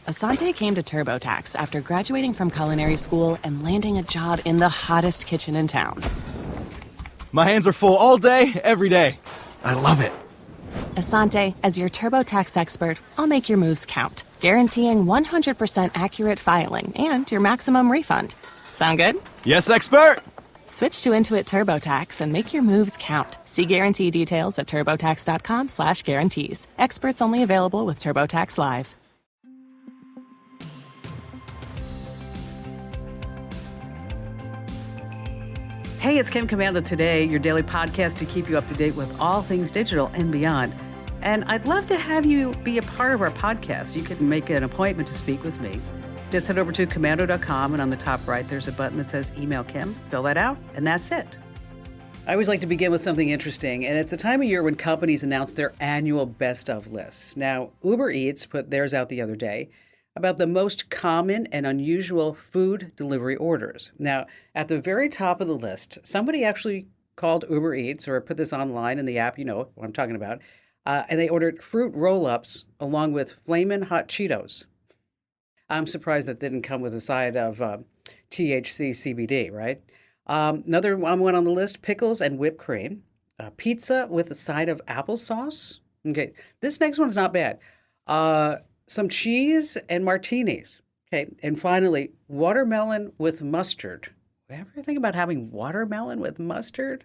Asante came to TurboTax after graduating from culinary school and landing a job in the hottest kitchen in town. My hands are full all day, every day. I love it. Asante, as your TurboTax expert, I'll make your moves count, guaranteeing 100% accurate filing and your maximum refund. Sound good? Yes, expert! Switch to Intuit TurboTax and make your moves count. See guarantee details at turbotax.com/guarantees. Experts only available with TurboTax Live. Hey, it's Kim Komando Today, your daily podcast to keep you up to date with all things digital and beyond. And I'd love to have you be a part of our podcast. You can make an appointment to speak with me. Just head over to komando.com, and on the top right, there's a button that says Email Kim. Fill that out, and that's it. I always like to begin with something interesting, and it's a time of year when companies announce their annual best of lists. Now, Uber Eats put theirs out the other day about the most common and unusual food delivery orders. Now, at the very top of the list, somebody actually called Uber Eats or put this online in the app, you know what I'm talking about, and they ordered fruit roll-ups along with Flamin' Hot Cheetos. I'm surprised that didn't come with a side of THC CBD, right? Another one on the list, pickles and whipped cream. Pizza with a side of applesauce. Okay, this next one's not bad. Some cheese and martinis. Okay, and finally, watermelon with mustard. Ever think about having watermelon with mustard?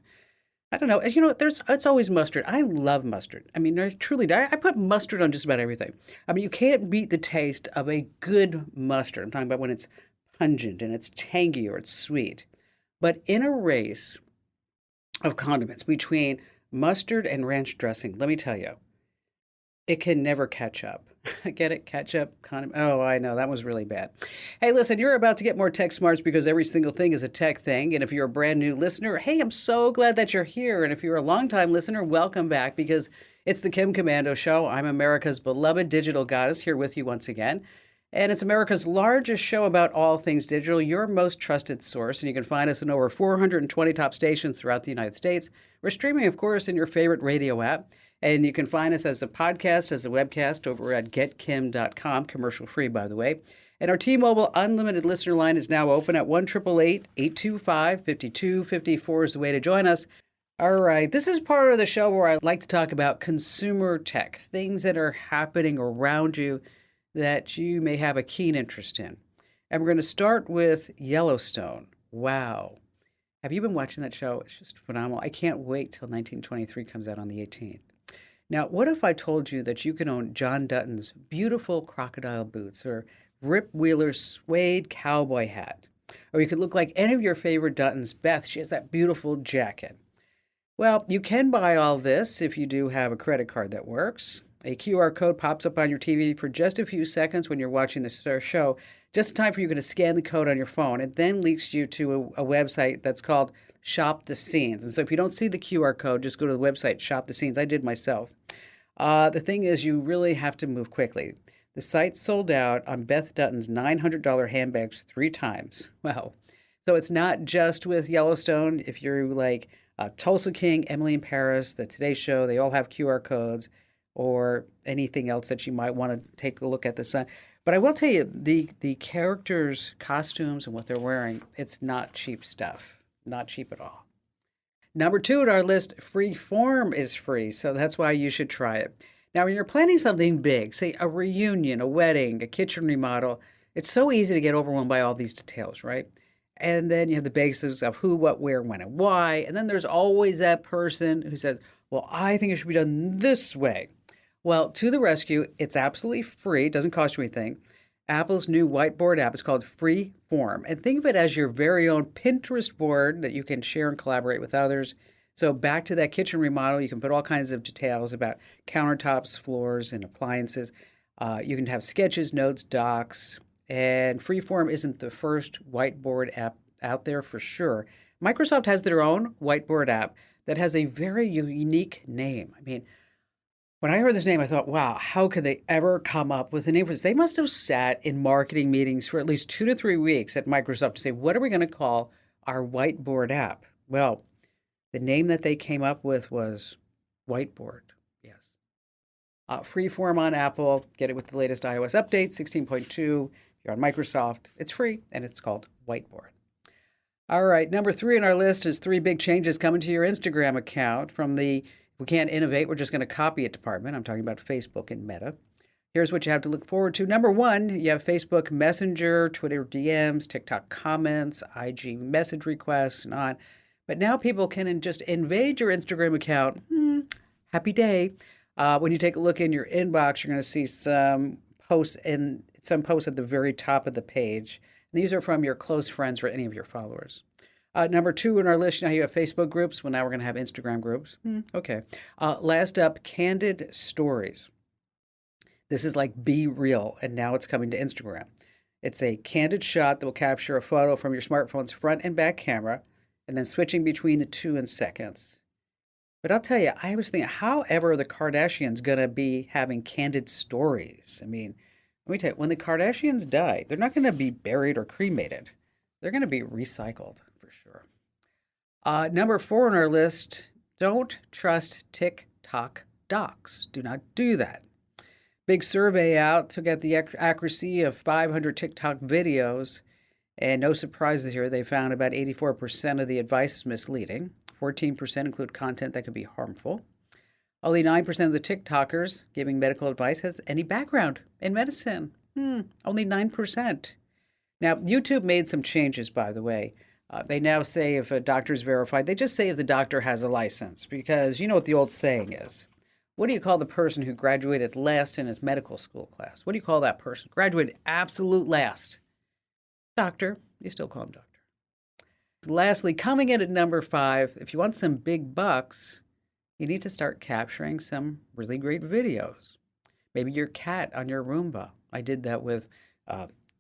I don't know. You know, it's always mustard. I love mustard. I mean, I truly do. I put mustard on just about everything. I mean, you can't beat the taste of a good mustard. I'm talking about when it's pungent and it's tangy or it's sweet. But in a race of condiments between mustard and ranch dressing, let me tell you, it can never catch up. Get it? Ketchup, condiment. Oh, I know. That was really bad. Hey, listen, you're about to get more tech smarts because every single thing is a tech thing. And if you're a brand new listener, hey, I'm so glad that you're here. And if you're a longtime listener, welcome back because it's the Kim Komando Show. I'm America's beloved digital goddess here with you once again. And it's America's largest show about all things digital, your most trusted source. And you can find us in over 420 top stations throughout the United States. We're streaming, of course, in your favorite radio app. And you can find us as a podcast, as a webcast over at getkim.com, commercial free, by the way. And our T-Mobile Unlimited listener line is now open at 1-888-825-5254 is the way to join us. All right, this is part of the show where I like to talk about consumer tech, things that are happening around you that you may have a keen interest in. And we're going to start with Yellowstone. Wow. Have you been watching that show? It's just phenomenal. I can't wait till 1923 comes out on the 18th. Now, what if I told you that you can own John Dutton's beautiful crocodile boots or Rip Wheeler's suede cowboy hat? Or you could look like any of your favorite Duttons. Beth, she has that beautiful jacket. Well, you can buy all this if you do have a credit card that works. A QR code pops up on your TV for just a few seconds when you're watching the show, just in time for you to scan the code on your phone. It then leads you to a website that's called Shop the Scenes. And so if you don't see the QR code, just go to the website, Shop the Scenes. I did myself. The thing is, you really have to move quickly. The site sold out on Beth Dutton's $900 handbags 3 times. Wow. So it's not just with Yellowstone. If you're like Tulsa King, Emily in Paris, The Today Show, they all have QR codes or anything else that you might want to take a look at the site. But I will tell you, the characters' costumes and what they're wearing, it's not cheap stuff. Not cheap at all. Number 2 on our list, Freeform is free, so that's why you should try it. Now, when you're planning something big, say a reunion, a wedding, a kitchen remodel, it's so easy to get overwhelmed by all these details, right? And then you have the basics of who, what, where, when, and why. And then there's always that person who says, well, I think it should be done this way. Well, to the rescue, it's absolutely free. It doesn't cost you anything. Apple's new whiteboard app is called Freeform. And think of it as your very own Pinterest board that you can share and collaborate with others. So back to that kitchen remodel, you can put all kinds of details about countertops, floors, and appliances. You can have sketches, notes, docs. And Freeform isn't the first whiteboard app out there for sure. Microsoft has their own whiteboard app that has a very unique name. I mean, when I heard this name, I thought, wow, how could they ever come up with a name for this? They must have sat in marketing meetings for at least 2 to 3 weeks at Microsoft to say, what are we going to call our whiteboard app? Well, the name that they came up with was Whiteboard, yes. Freeform on Apple. Get it with the latest iOS update, 16.2. If you're on Microsoft, it's free, and it's called Whiteboard. All right, number 3 on our list is 3 big changes coming to your Instagram account from the "we can't innovate, we're just going to copy it" department. I'm talking about Facebook and Meta. Here's what you have to look forward to. Number 1, you have Facebook Messenger, Twitter DMs, TikTok comments, IG message requests, and on. But now people can just invade your Instagram account. Happy day. When you take a look in your inbox, you're going to see some posts at the very top of the page. These are from your close friends or any of your followers. Number 2 on our list, now you have Facebook groups. Well, now we're going to have Instagram groups. Okay. Last up, Candid Stories. This is like Be Real, and now it's coming to Instagram. It's a candid shot that will capture a photo from your smartphone's front and back camera, and then switching between the two in seconds. But I'll tell you, I was thinking, how ever are the Kardashians going to be having candid stories? I mean, let me tell you, when the Kardashians die, they're not going to be buried or cremated. They're going to be recycled, for sure. Number 4 on our list, don't trust TikTok docs. Do not do that. Big survey out to get the accuracy of 500 TikTok videos, and no surprises here. They found about 84% of the advice is misleading. 14% include content that could be harmful. Only 9% of the TikTokers giving medical advice has any background in medicine. Only 9%. Now, YouTube made some changes, by the way. They now say if a doctor is verified, they just say if the doctor has a license, because you know what the old saying is. What do you call the person who graduated last in his medical school class? What do you call that person? Graduated absolute last. Doctor. You still call him doctor. Lastly, coming in at number 5, if you want some big bucks, you need to start capturing some really great videos. Maybe your cat on your Roomba. I did that with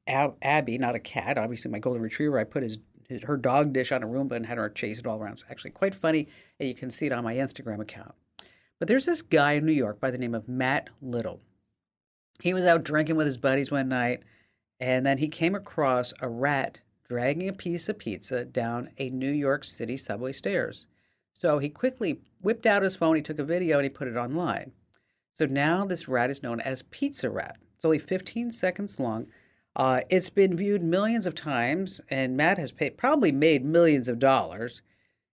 Abby, not a cat. Obviously, my golden retriever. I put her dog dish on a Roomba and had her chase it all around. It's actually quite funny, and you can see it on my Instagram account. But there's this guy in New York by the name of Matt Little. He was out drinking with his buddies one night, and then he came across a rat dragging a piece of pizza down a New York City subway stairs. So he quickly whipped out his phone, he took a video, and he put it online. So now this rat is known as Pizza Rat. It's only 15 seconds long. It's been viewed millions of times, and Matt has probably made millions of dollars.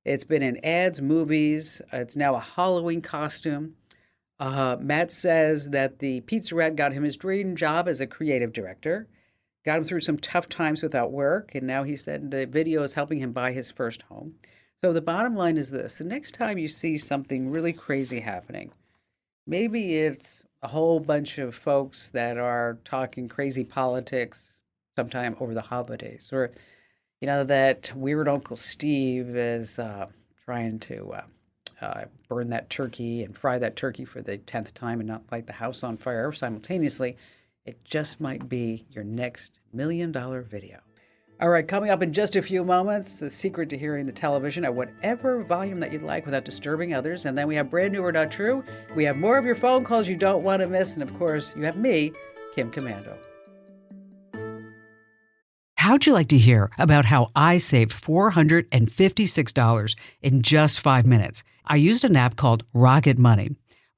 It's been in ads, movies. It's now a Halloween costume. Matt says that the Pizza Rat got him his dream job as a creative director, got him through some tough times without work, and now he said the video is helping him buy his first home. So the bottom line is this. The next time you see something really crazy happening, maybe it's a whole bunch of folks that are talking crazy politics sometime over the holidays, or that weird Uncle Steve is trying to burn that turkey and fry that turkey for the 10th time and not light the house on fire simultaneously. It just might be your next $1 million video. All right, coming up in just a few moments, the secret to hearing the television at whatever volume that you'd like without disturbing others. And then we have Brand New or Not True. We have more of your phone calls you don't want to miss. And of course, you have me, Kim Komando. How'd you like to hear about how I saved $456 in just 5 minutes? I used an app called Rocket Money.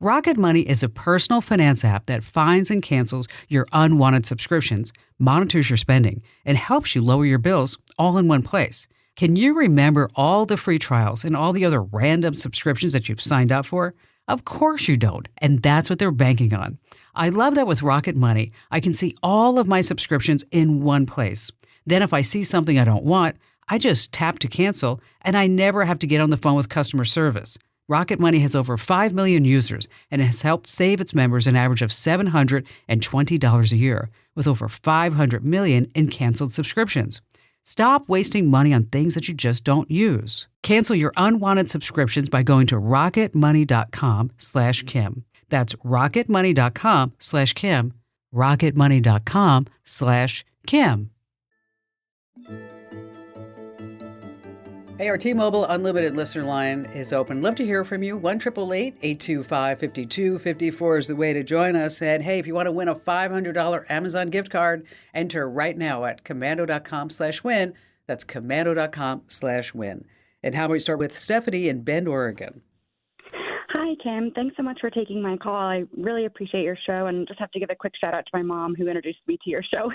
Rocket Money is a personal finance app that finds and cancels your unwanted subscriptions, monitors your spending, and helps you lower your bills all in one place. Can you remember all the free trials and all the other random subscriptions that you've signed up for? Of course you don't, and that's what they're banking on. I love that with Rocket Money, I can see all of my subscriptions in one place. Then if I see something I don't want, I just tap to cancel, and I never have to get on the phone with customer service. Rocket Money has over 5 million users and has helped save its members an average of $720 a year, with over 500 million in canceled subscriptions. Stop wasting money on things that you just don't use. Cancel your unwanted subscriptions by going to rocketmoney.com/Kim. That's rocketmoney.com/Kim. rocketmoney.com/Kim. Hey, our T-Mobile Unlimited listener line is open. Love to hear from you. 1-888-825-5254 is the way to join us. And hey, if you want to win a $500 Amazon gift card, enter right now at komando.com/win. That's komando.com/win. And how about we start with Stephanie in Bend, Oregon? Hi, Hi, Kim. Thanks so much for taking my call. I really appreciate your show and just have to give a quick shout out to my mom who introduced me to your show.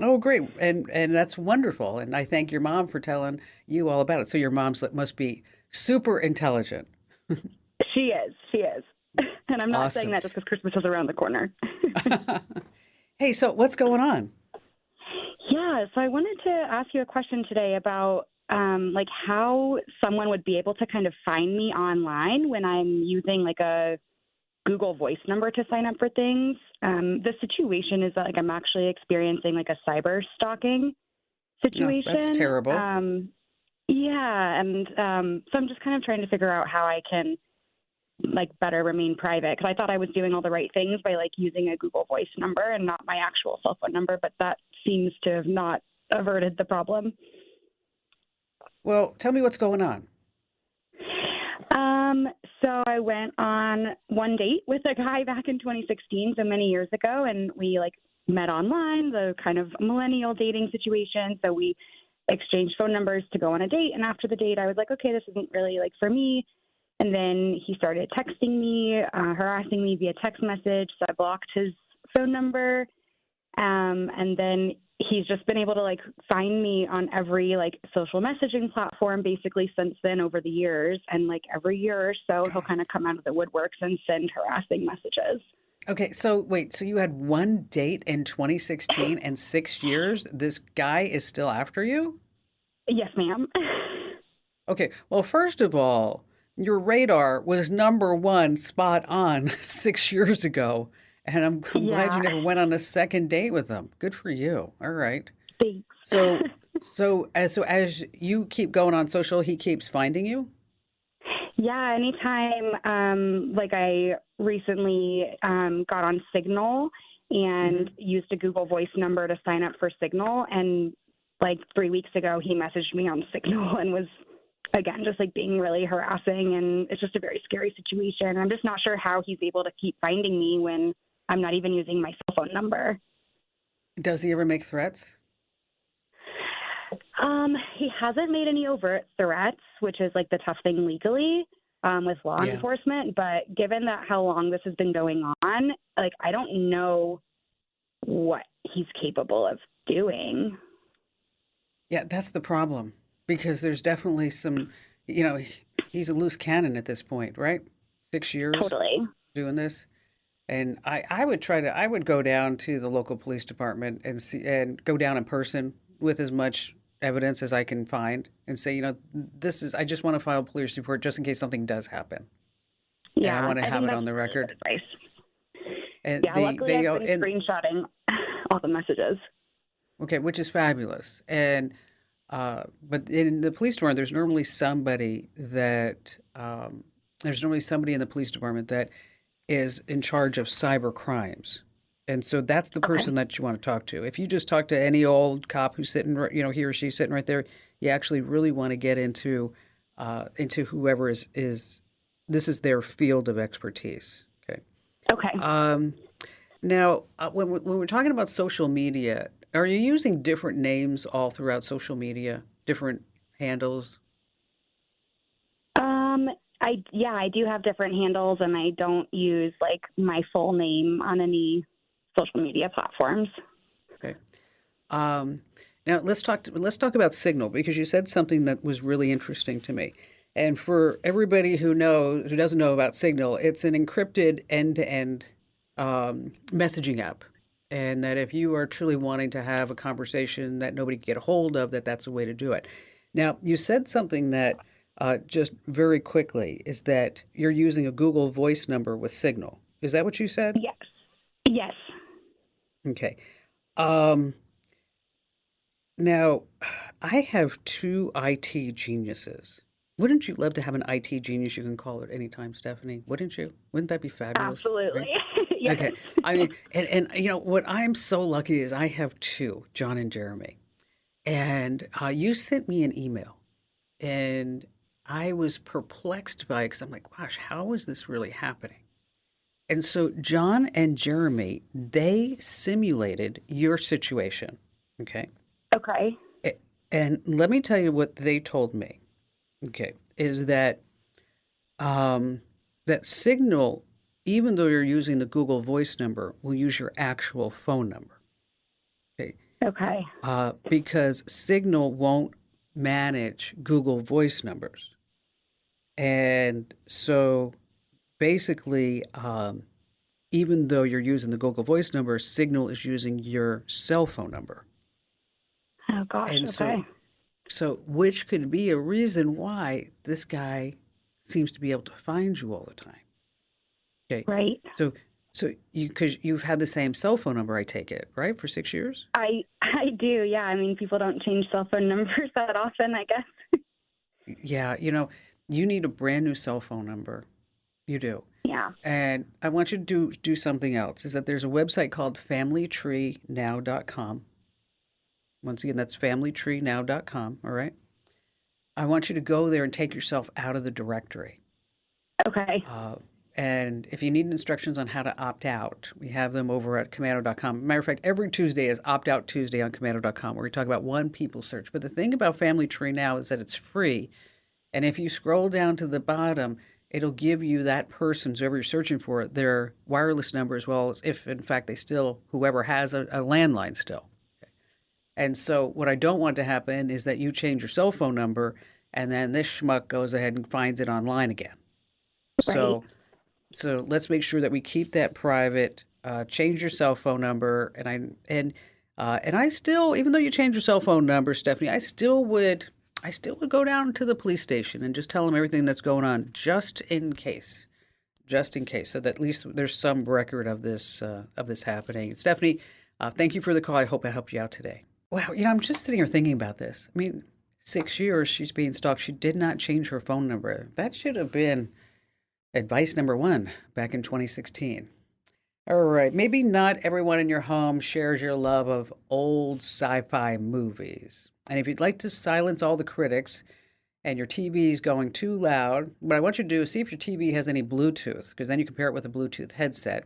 Oh, great. And that's wonderful. And I thank your mom for telling you all about it. So your must be super intelligent. She is. She is. And I'm not saying Awesome. that just because Christmas is around the corner. Hey, so what's going on? Yeah, so I wanted to ask you a question today about like how someone would be able to kind of find me online when I'm using like a Google Voice number to sign up for things. The situation is that like I'm actually experiencing like a cyber stalking No, situation. that's terrible. Yeah, and so I'm just kind of trying to figure out how I can like better remain private because I thought I was doing all the right things by like using a Google Voice number and not my actual cell phone number, but that seems to have not averted the problem. Well, tell me what's going on. So I went on one date with a guy back in 2016, so many years ago, and we like met online, the kind of millennial dating situation. So we exchanged phone numbers to go on a date, and after the date, I was like, okay, this isn't really like for me. And then he started texting me, harassing me via text message. So I blocked his phone number. And then he's just been able to like find me on every like social messaging platform basically since then over the years. And like every year or so, he'll kind of come out of the woodworks and send harassing messages. Okay, so wait, so you had one date in 2016 and 6 years? This guy is still after you? Yes, ma'am. Okay, well, first of all, your radar was number one spot on 6 years ago. And I'm glad Yeah, you never went on a second date with him. Good for you. All right. thanks. So, so as you keep going on social, he keeps finding you? Yeah, anytime, like I recently got on Signal and used a Google Voice number to sign up for Signal. And like 3 weeks ago, he messaged me on Signal and was, again, just like being really harassing. And it's just a very scary situation. I'm just not sure how he's able to keep finding me when I'm not even using my cell phone number. Does he ever make threats? He hasn't made any overt threats, which is like the tough thing legally with law Yeah. enforcement. But given that how long this has been going on, like I don't know what he's capable of doing. Yeah, that's the problem because there's definitely some, he's a loose cannon at this point, right? 6 years Totally. doing this. And I would go down to the local police department and see, and go down in person with as much evidence as I can find and say, I just want to file a police report just in case something does happen. And Yeah, I want to I have think it that's on the really good record. advice. And Yeah, luckily I've been screenshotting all the messages. okay, which is fabulous. And but in the police department, there's normally somebody in the police department that is in charge of cyber crimes. And so that's the Okay. person that you want to talk to. If you just talk to any old cop who's sitting, he or she's sitting right there, you actually really want to get into whoever is this is their field of expertise. Okay. Okay. Now, when we're talking about social media, are you using different names all throughout social media, different handles? I do have different handles, and I don't use like my full name on any social media platforms. Okay. Now let's talk about Signal because you said something that was really interesting to me. And for everybody who doesn't know about Signal, it's an encrypted end-to-end messaging app, and that if you are truly wanting to have a conversation that nobody can get a hold of, that's a way to do it. Now, you said something that just very quickly is that you're using a Google Voice number with Signal. Is that what you said? Yes. Yes. Okay. Now, I have two IT geniuses. Wouldn't you love to have an IT genius you can call at any time, Stephanie? Wouldn't you? Wouldn't that be fabulous? Absolutely. Right? Yes. Okay. I mean, and what I'm so lucky is I have two, John and Jeremy. And you sent me an email, and I was perplexed by it because I'm like, gosh, how is this really happening? And so John and Jeremy, they simulated your situation. Okay. Okay. And let me tell you what they told me. Okay. Is that that Signal, even though you're using the Google Voice number, will use your actual phone number. Okay. Okay. Because Signal won't manage Google Voice numbers. And so basically, even though you're using the Google Voice number, Signal is using your cell phone number. Oh, gosh. And Okay. so which could be a reason why this guy seems to be able to find you all the time. Okay. Right. So because you've had the same cell phone number, I take it, right, for 6 years? I do, yeah. I mean, people don't change cell phone numbers that often, I guess. Yeah, you need a brand new cell phone number. You do. Yeah. And I want you to do something else, is that there's a website called familytreenow.com. Once again, that's familytreenow.com, all right? I want you to go there and take yourself out of the directory. Okay. And if you need instructions on how to opt out, we have them over at Komando.com. Matter of fact, every Tuesday is Opt Out Tuesday on Komando.com, where we talk about one people search. But the thing about Family Tree Now is that it's free. And if you scroll down to the bottom, it'll give you that person's, whoever you're searching for, their wireless number, as well as if, in fact, whoever has a landline still. Okay. And so what I don't want to happen is that you change your cell phone number, and then this schmuck goes ahead and finds it online again. Right. So let's make sure that we keep that private. Change your cell phone number, and I still, even though you change your cell phone number, Stephanie, I still would go down to the police station and just tell them everything that's going on, just in case, so that at least there's some record of this happening. Stephanie, thank you for the call. I hope I helped you out today. Wow, I'm just sitting here thinking about this. I mean, 6 years she's being stalked. She did not change her phone number. That should have been advice number 1 back in 2016. All right. Maybe not everyone in your home shares your love of old sci-fi movies. And if you'd like to silence all the critics and your TV is going too loud, what I want you to do is see if your TV has any Bluetooth, because then you compare it with a Bluetooth headset.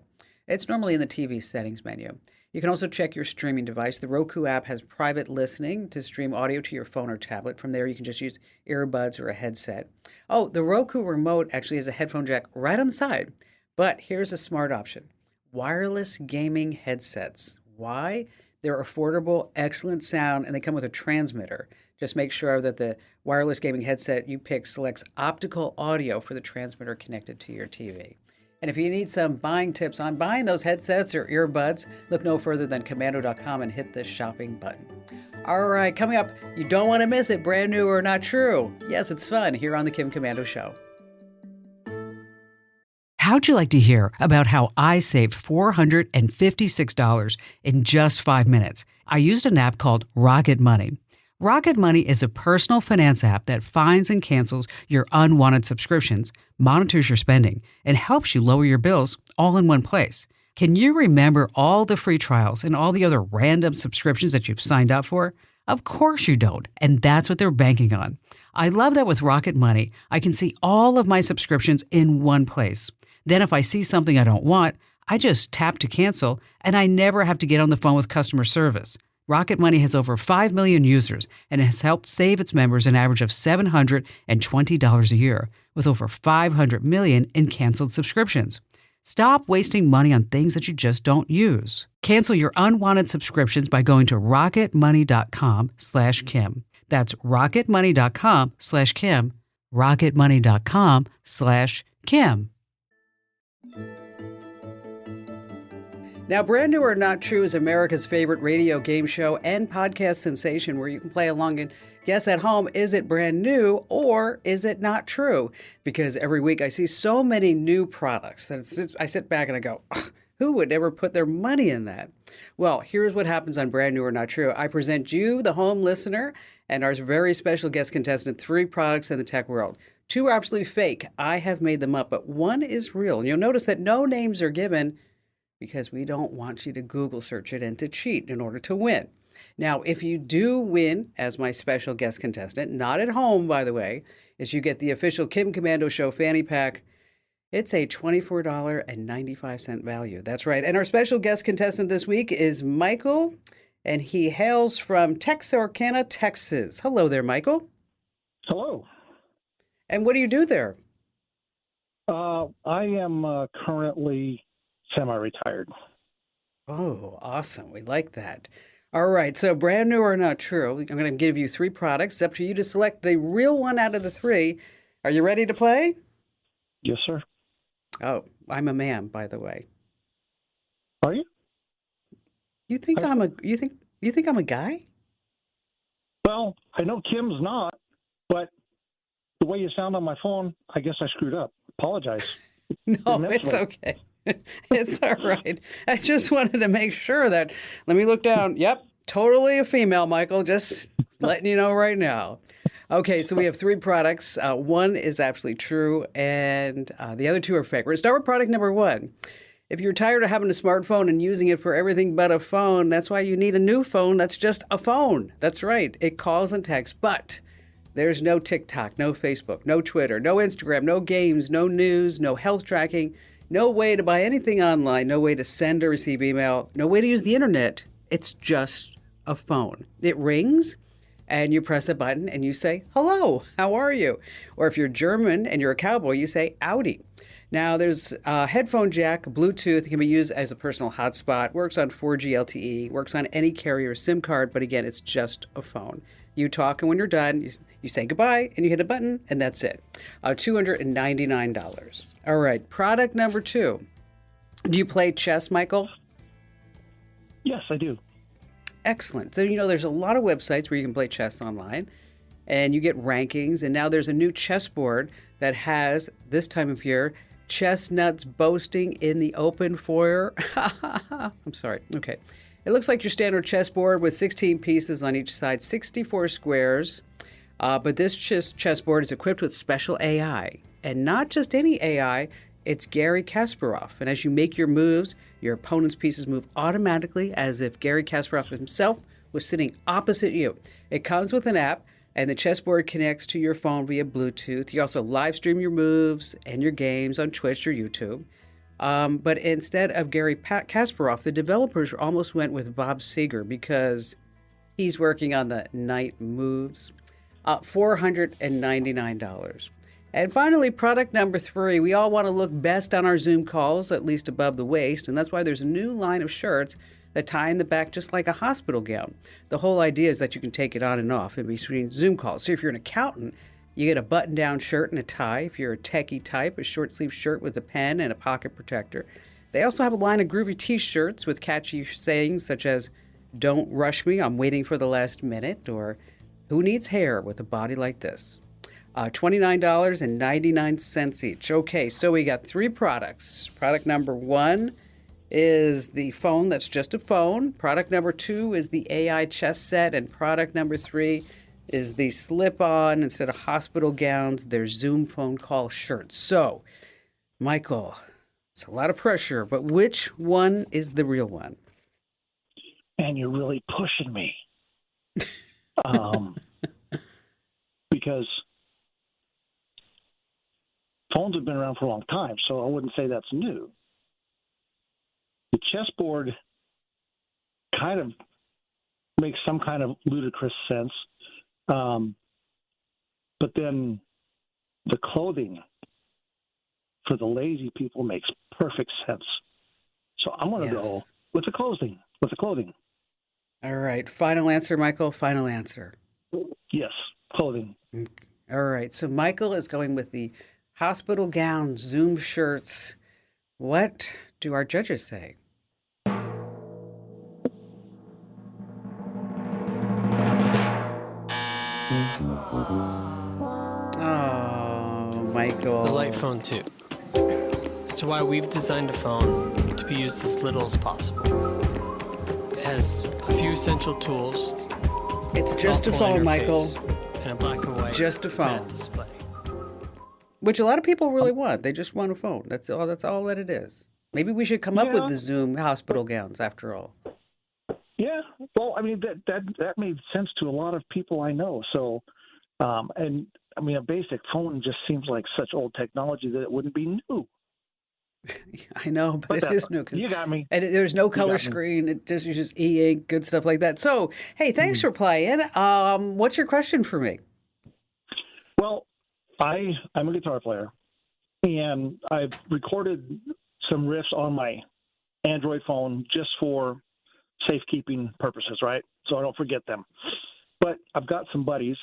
It's normally in the TV settings menu. You can also check your streaming device. The Roku app has private listening to stream audio to your phone or tablet. From there, you can just use earbuds or a headset. Oh, the Roku remote actually has a headphone jack right on the side. But here's a smart option. Wireless gaming headsets. Why? They're affordable, excellent sound, and they come with a transmitter. Just make sure that the wireless gaming headset you pick selects optical audio for the transmitter connected to your TV. And if you need some buying tips on buying those headsets or earbuds, look no further than Komando.com and hit the shopping button. All right, coming up, you don't want to miss it, brand new or not true. Yes, it's fun here on The Kim Komando Show. How'd you like to hear about how I saved $456 in just 5 minutes? I used an app called Rocket Money. Rocket Money is a personal finance app that finds and cancels your unwanted subscriptions, monitors your spending, and helps you lower your bills all in one place. Can you remember all the free trials and all the other random subscriptions that you've signed up for? Of course you don't, and that's what they're banking on. I love that with Rocket Money, I can see all of my subscriptions in one place. Then if I see something I don't want, I just tap to cancel, and I never have to get on the phone with customer service. Rocket Money has over 5 million users and has helped save its members an average of $720 a year, with over 500 million in canceled subscriptions. Stop wasting money on things that you just don't use. Cancel your unwanted subscriptions by going to rocketmoney.com/Kim. That's rocketmoney.com/Kim. rocketmoney.com/Kim. Now, Brand New or Not True is America's favorite radio game show and podcast sensation where you can play along and guess at home, is it brand new or is it not true? Because every week I see so many new products that I sit back and I go, who would ever put their money in that? Well, here's what happens on Brand New or Not True. I present you, the home listener, and our very special guest contestant, 3 products in the tech world. 2 are absolutely fake. I have made them up, but 1 is real. And you'll notice that no names are given because we don't want you to Google search it and to cheat in order to win. Now, if you do win as my special guest contestant, not at home, by the way, is you get the official Kim Komando Show fanny pack. It's a $24.95 value. That's right. And our special guest contestant this week is Michael, and he hails from Texarkana, Texas. Hello there, Michael. Hello. And what do you do there? I am currently semi-retired. Oh, awesome. We like that. All right. So, brand new or not true, I'm going to give you 3 products. It's up to you to select the real one out of the 3. Are you ready to play? Yes, sir. Oh, I'm a man, by the way. Are you? You think I'm a guy? Well, I know Kim's not, but the way you sound on my phone, I guess I screwed up. Apologize. No, it's okay. It's all right. I just wanted to make sure that. Let me look down. Yep, totally a female, Michael. Just letting you know right now. Okay, so we have 3 products. One is absolutely true, and the other 2 are fake. We're going to start with product number 1. If you're tired of having a smartphone and using it for everything but a phone, that's why you need a new phone that's just a phone. That's right. It calls and texts, but there's no TikTok, no Facebook, no Twitter, no Instagram, no games, no news, no health tracking, no way to buy anything online, no way to send or receive email, no way to use the internet. It's just a phone. It rings and you press a button and you say, hello, how are you? Or if you're German and you're a cowboy, you say, Audi. Now, there's a headphone jack, Bluetooth. It can be used as a personal hotspot, works on 4G LTE, works on any carrier SIM card, but again, it's just a phone. You talk, and when you're done, you say goodbye, and you hit a button, and that's it. $299. All right, product number 2. Do you play chess, Michael? Yes, I do. Excellent. So, there's a lot of websites where you can play chess online, and you get rankings, and now there's a new chessboard that has, this time of year, chestnuts boasting in the open foyer. I'm sorry. Okay. It looks like your standard chessboard with 16 pieces on each side, 64 squares. But this chessboard is equipped with special AI. And not just any AI, it's Garry Kasparov. And as you make your moves, your opponent's pieces move automatically as if Garry Kasparov himself was sitting opposite you. It comes with an app, and the chessboard connects to your phone via Bluetooth. You also live stream your moves and your games on Twitch or YouTube. But instead of Garry Kasparov, the developers almost went with Bob Seger because he's working on the night moves. $499. And finally, product number 3. We all want to look best on our Zoom calls, at least above the waist, and that's why there's a new line of shirts that tie in the back just like a hospital gown. The whole idea is that you can take it on and off in between Zoom calls. So if you're an accountant, you get a button-down shirt and a tie. If you're a techie type, a short-sleeve shirt with a pen and a pocket protector. They also have a line of groovy T-shirts with catchy sayings such as, "Don't rush me, I'm waiting for the last minute," or "Who needs hair with a body like this?" $29.99 each. Okay, so we got 3 products. Product number 1 is the phone that's just a phone. Product number 2 is the AI chess set. And product number 3 is the slip-on, instead of hospital gowns, they're Zoom phone call shirts. So, Michael, it's a lot of pressure, but which one is the real one? And you're really pushing me. Because phones have been around for a long time, so I wouldn't say that's new. The chessboard kind of makes some kind of ludicrous sense. But then the clothing for the lazy people makes perfect sense. So I'm going to go with the clothing. All right. Final answer, Michael. Final answer. Yes, clothing. All right. So Michael is going with the hospital gown, Zoom shirts. What do our judges say? Oh, Michael. The Light Phone 2. It's why we've designed a phone to be used as little as possible. It has a few essential tools. It's just a phone, Michael. And a black and white just a phone matte display. Which a lot of people really want. They just want a phone. That's all that it is. Maybe we should come up with the Zoom hospital gowns after all. Yeah, well, I mean that made sense to a lot of people I know. So, and I mean a basic phone just seems like such old technology that it wouldn't be new. I know, but it is new. You got me. And there's no color screen. It just uses e-ink, good stuff like that. So, hey, thanks for playing. What's your question for me? Well, I'm a guitar player, And I've recorded some riffs on my Android phone just for safekeeping purposes, right? So I don't forget them. But I've got some buddies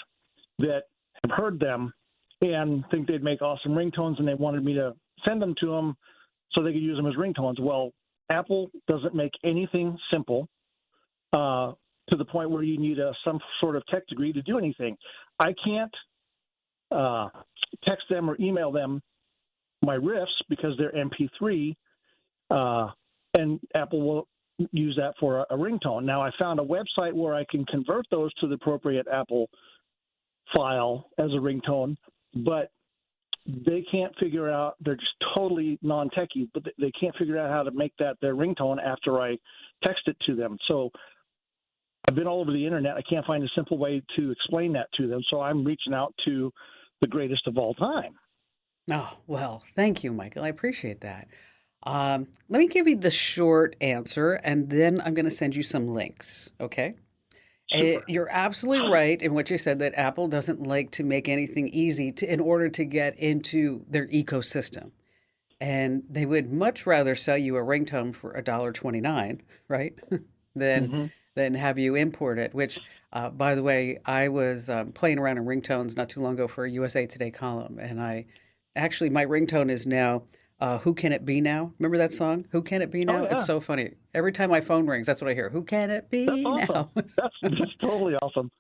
that have heard them and think they'd make awesome ringtones, and they wanted me to send them to them so they could use them as ringtones. Well, Apple doesn't make anything simple to the point where you need some sort of tech degree to do anything. I can't text them or email them my riffs because they're MP3, and Apple will use that for a ringtone. Now, I found a website where I can convert those to the appropriate Apple file as a ringtone, but they can't figure out, they're just totally non-techie, but they can't figure out how to make that their ringtone after I text it to them. So I've been all over the internet. I can't find a simple way to explain that to them. So I'm reaching out to the greatest of all time. Oh, well, thank you, Michael. I appreciate that. Let me give you the short answer, and then I'm going to send you some links, okay? You're absolutely right in what you said, that Apple doesn't like to make anything easy in order to get into their ecosystem. And they would much rather sell you a ringtone for $1.29, right, than have you import it, which, by the way, I was playing around in ringtones not too long ago for a USA Today column, and my ringtone is now Who Can It Be Now? Remember that song? Who Can It Be Now? Oh, yeah. It's so funny. Every time my phone rings, that's what I hear. Who can it be That's awesome. now? That's totally awesome.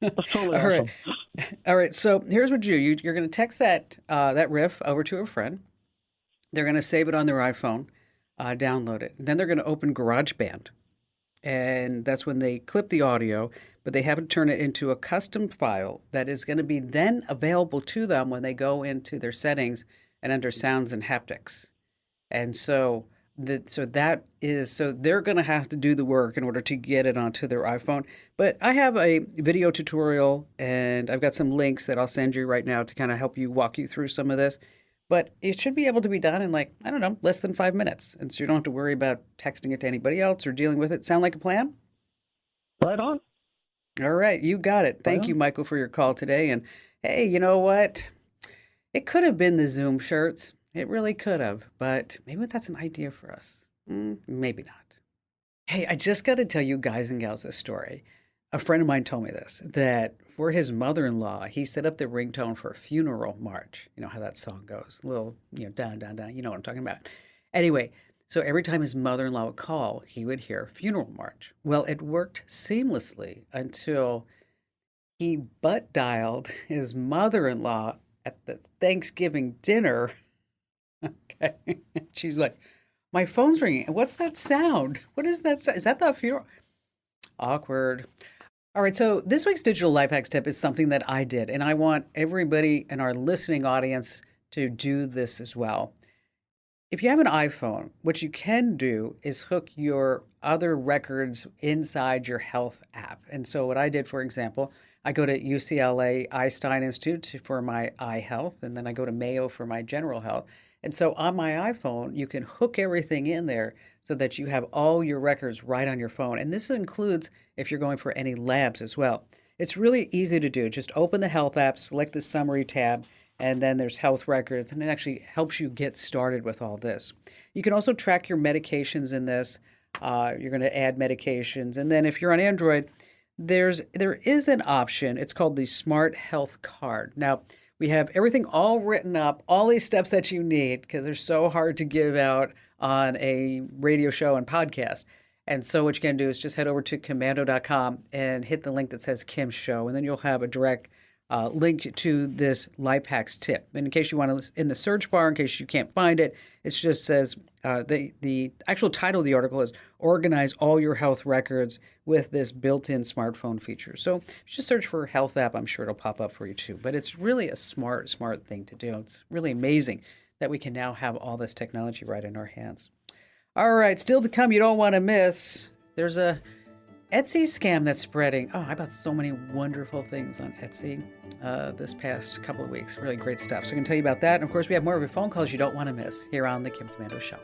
That's totally All awesome. right. All right. So here's what you're going to text that riff over to a friend. They're going to save it on their iPhone, download it. And then they're going to open GarageBand. And that's when they clip the audio, but they have to turn it into a custom file that is going to be then available to them when they go into their settings and under sounds and haptics. And so they're going to have to do the work in order to get it onto their iPhone. But I have a video tutorial, and I've got some links that I'll send you right now to kind of help you walk you through some of this. But it should be able to be done in less than 5 minutes. And so you don't have to worry about texting it to anybody else or dealing with it. Sound like a plan? Right on. All right, you got it. Thank you, Michael, for your call today. And hey, you know what? It could have been the Zoom shirts. It really could have. But maybe that's an idea for us. Maybe not. Hey, I just got to tell you guys and gals this story. A friend of mine told me this, that for his mother-in-law, he set up the ringtone for a funeral march. You know how that song goes. A little, down, down, down. You know what I'm talking about. Anyway, so every time his mother-in-law would call, he would hear funeral march. Well, it worked seamlessly until he butt dialed his mother-in-law at the Thanksgiving dinner. Okay. She's like, my phone's ringing. What's that sound? What is that? Is that the funeral? Awkward. All right, so this week's digital life hacks tip is something that I did, and I want everybody in our listening audience to do this as well. If you have an iPhone, what you can do is hook your other records inside your health app. And so what I did, for example, I go to UCLA Einstein Institute for my eye health, and then I go to Mayo for my general health. And so on my iPhone, you can hook everything in there so that you have all your records right on your phone. And this includes if you're going for any labs as well. It's really easy to do. Just open the health app, select the summary tab, and then there's health records, and it actually helps you get started with all this. You can also track your medications in this. You're going to add medications. And then if you're on Android, there is an option. It's called the Smart Health Card. Now, we have everything all written up, all these steps that you need, because they're so hard to give out on a radio show and podcast. And so what you can do is just head over to Komando.com and hit the link that says Kim's Show, and then you'll have a direct link to this life hacks tip. And in case you want to, in the search bar, in case you can't find it, it just says, the actual title of the article is Organize All Your Health Records with this built-in smartphone feature. So if you just search for health app, I'm sure it'll pop up for you too. But it's really a smart thing to do. It's really amazing that we can now have all this technology right in our hands. All right, still to come, you don't want to miss. There's a Etsy scam that's spreading. Oh, I bought so many wonderful things on Etsy this past couple of weeks. Really great stuff. So I can tell you about that. And of course, we have more of your phone calls you don't want to miss here on The Kim Komando Show.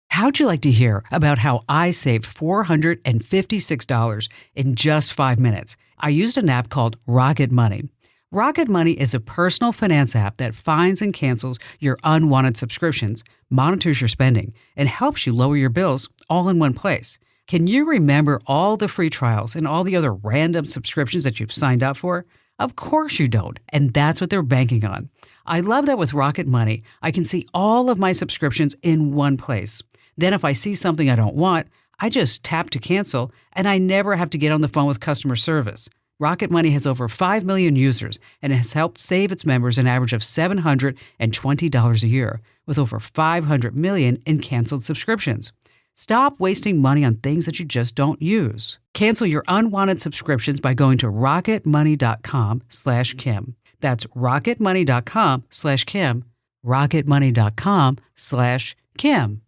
How'd you like to hear about how I saved $456 in just 5 minutes? I used an app called Rocket Money. Rocket Money is a personal finance app that finds and cancels your unwanted subscriptions, monitors your spending, and helps you lower your bills all in one place. Can you remember all the free trials and all the other random subscriptions that you've signed up for? Of course you don't, and that's what they're banking on. I love that with Rocket Money, I can see all of my subscriptions in one place. Then if I see something I don't want, I just tap to cancel, and I never have to get on the phone with customer service. Rocket Money has over 5 million users and has helped save its members an average of $720 a year, with over 500 million in canceled subscriptions. Stop wasting money on things that you just don't use. Cancel your unwanted subscriptions by going to rocketmoney.com/Kim. That's rocketmoney.com/Kim. rocketmoney.com/Kim.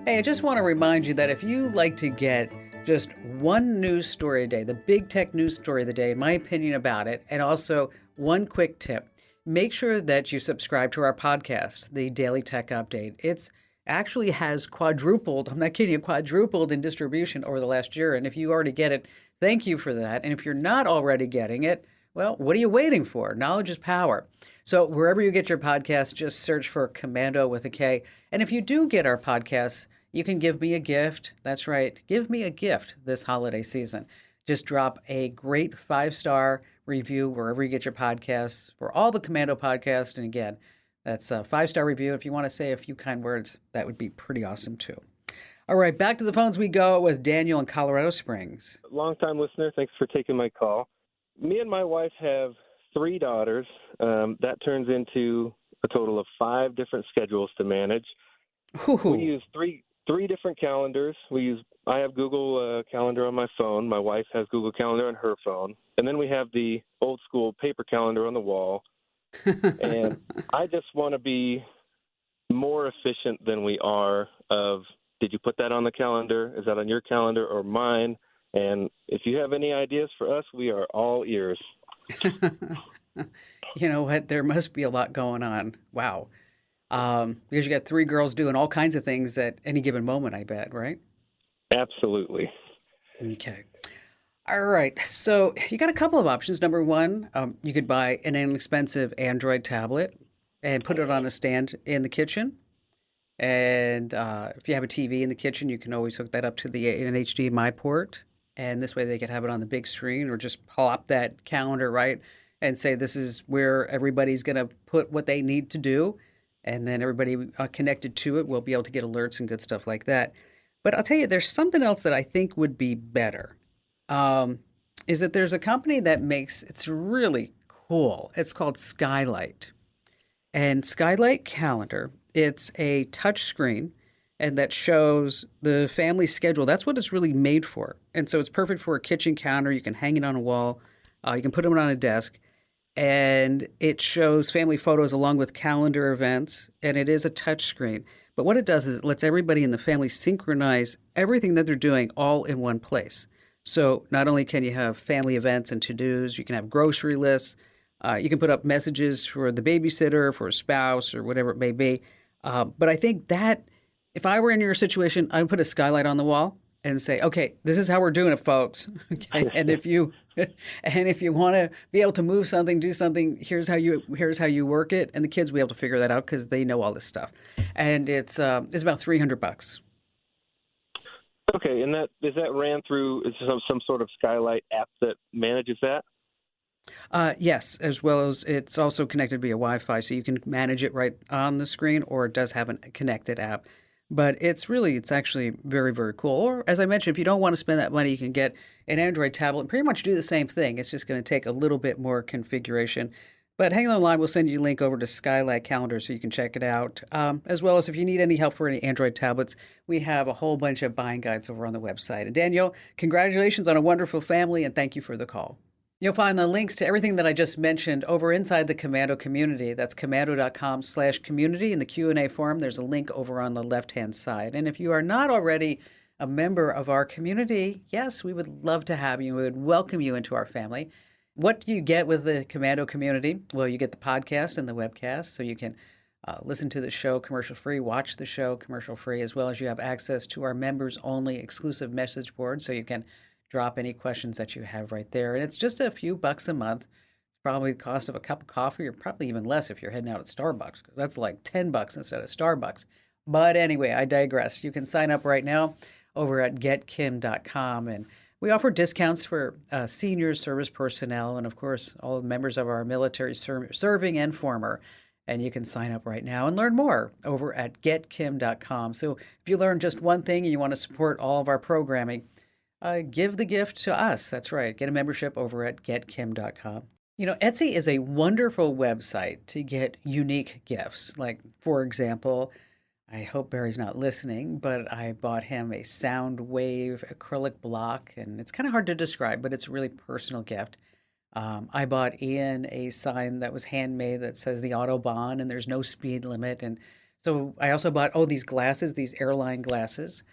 Hey, I just want to remind you that if you like to get just one news story a day, the big tech news story of the day, in my opinion about it, and also one quick tip, make sure that you subscribe to our podcast, the Daily Tech Update. It's actually has quadrupled, I'm not kidding you, quadrupled in distribution over the last year. And if you already get it, thank you for that. And if you're not already getting it, well, what are you waiting for? Knowledge is power. So wherever you get your podcast, just search for Komando with a K. And if you do get our podcasts, you can give me a gift. That's right. Give me a gift this holiday season. Just drop a great 5-star review wherever you get your podcasts for all the Komando podcasts. And again, that's a 5-star review. If you want to say a few kind words, that would be pretty awesome too. All right, back to the phones we go with Daniel in Colorado Springs. Long-time listener, thanks for taking my call. Me and my wife have 3 daughters. That turns into a total of 5 different schedules to manage. Ooh. We use three different calendars. I have Google Calendar on my phone. My wife has Google Calendar on her phone. And then we have the old school paper calendar on the wall. And I just want to be more efficient than we are of, did you put that on the calendar? Is that on your calendar or mine? And if you have any ideas for us, we are all ears. You know what? There must be a lot going on. Wow. Because you got 3 girls doing all kinds of things at any given moment, I bet, right? Absolutely. Okay. All right. So you got a couple of options. Number one, you could buy an inexpensive Android tablet and put it on a stand in the kitchen. And if you have a TV in the kitchen, you can always hook that up to an HDMI port. And this way they could have it on the big screen, or just plop that calendar, right, and say this is where everybody's going to put what they need to do. And then everybody connected to it will be able to get alerts and good stuff like that. But I'll tell you, there's something else that I think would be better. Is that there's a company that makes, it's really cool. It's called Skylight. And Skylight Calendar, it's a touch screen and that shows the family schedule. That's what it's really made for. And so it's perfect for a kitchen counter. You can hang it on a wall. You can put it on a desk. And it shows family photos along with calendar events. And it is a touch screen. But what it does is it lets everybody in the family synchronize everything that they're doing all in one place. So not only can you have family events and to-dos, you can have grocery lists. You can put up messages for the babysitter, for a spouse, or whatever it may be. But I think that if I were in your situation, I would put a skylight on the wall and say, okay, this is how we're doing it, folks. Okay, and if you want to be able to move something, do something, here's how you work it, and the kids will be able to figure that out because they know all this stuff. And it's about $300. Okay, and is that ran through some sort of Skylight app that manages that? Yes, as well as it's also connected via Wi-Fi, so you can manage it right on the screen, or it does have a connected app. But it's actually very, very cool. Or, as I mentioned, if you don't want to spend that money, you can get an Android tablet and pretty much do the same thing. It's just going to take a little bit more configuration. But hang on the line, we'll send you a link over to Skylight Calendar so you can check it out. As well as if you need any help for any Android tablets, we have a whole bunch of buying guides over on the website. And Daniel, congratulations on a wonderful family, and thank you for the call. You'll find the links to everything that I just mentioned over inside the Komando community. That's komando.com/community. In the Q&A forum, there's a link over on the left-hand side. And if you are not already a member of our community, yes, we would love to have you. We would welcome you into our family. What do you get with the Komando community? Well, you get the podcast and the webcast, so you can listen to the show commercial-free, watch the show commercial-free, as well as you have access to our members-only exclusive message board, so you can drop any questions that you have right there. And it's just a few bucks a month. It's probably the cost of a cup of coffee, or probably even less if you're heading out at Starbucks, because that's like $10 instead of Starbucks. But anyway, I digress. You can sign up right now over at getkim.com. And we offer discounts for seniors, service personnel, and of course, all the members of our military serving and former. And you can sign up right now and learn more over at getkim.com. So if you learn just one thing and you want to support all of our programming, give the gift to us. That's right. Get a membership over at getkim.com. You know, Etsy is a wonderful website to get unique gifts. Like, for example, I hope Barry's not listening, but I bought him a Soundwave acrylic block, and it's kind of hard to describe, but it's a really personal gift. I bought Ian a sign that was handmade that says the Autobahn, and there's no speed limit. And so I also bought, these glasses, these airline glasses.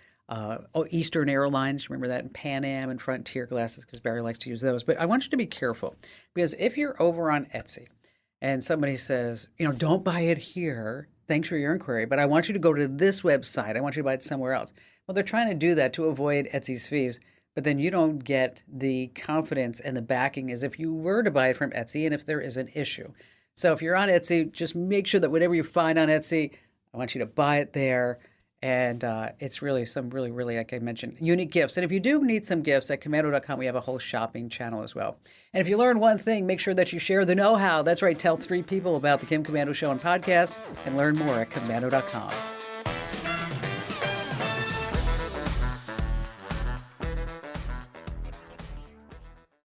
Eastern Airlines, remember that, and Pan Am and Frontier glasses, because Barry likes to use those. But I want you to be careful, because if you're over on Etsy and somebody says, don't buy it here, thanks for your inquiry, but I want you to go to this website, I want you to buy it somewhere else. Well, they're trying to do that to avoid Etsy's fees, but then you don't get the confidence and the backing as if you were to buy it from Etsy and if there is an issue. So if you're on Etsy, just make sure that whatever you find on Etsy, I want you to buy it there. And it's really some really, like I mentioned, unique gifts. And if you do need some gifts, at Komando.com, we have a whole shopping channel as well. And if you learn one thing, make sure that you share the know-how. That's right. Tell 3 people about the Kim Komando Show and podcast, and learn more at Komando.com.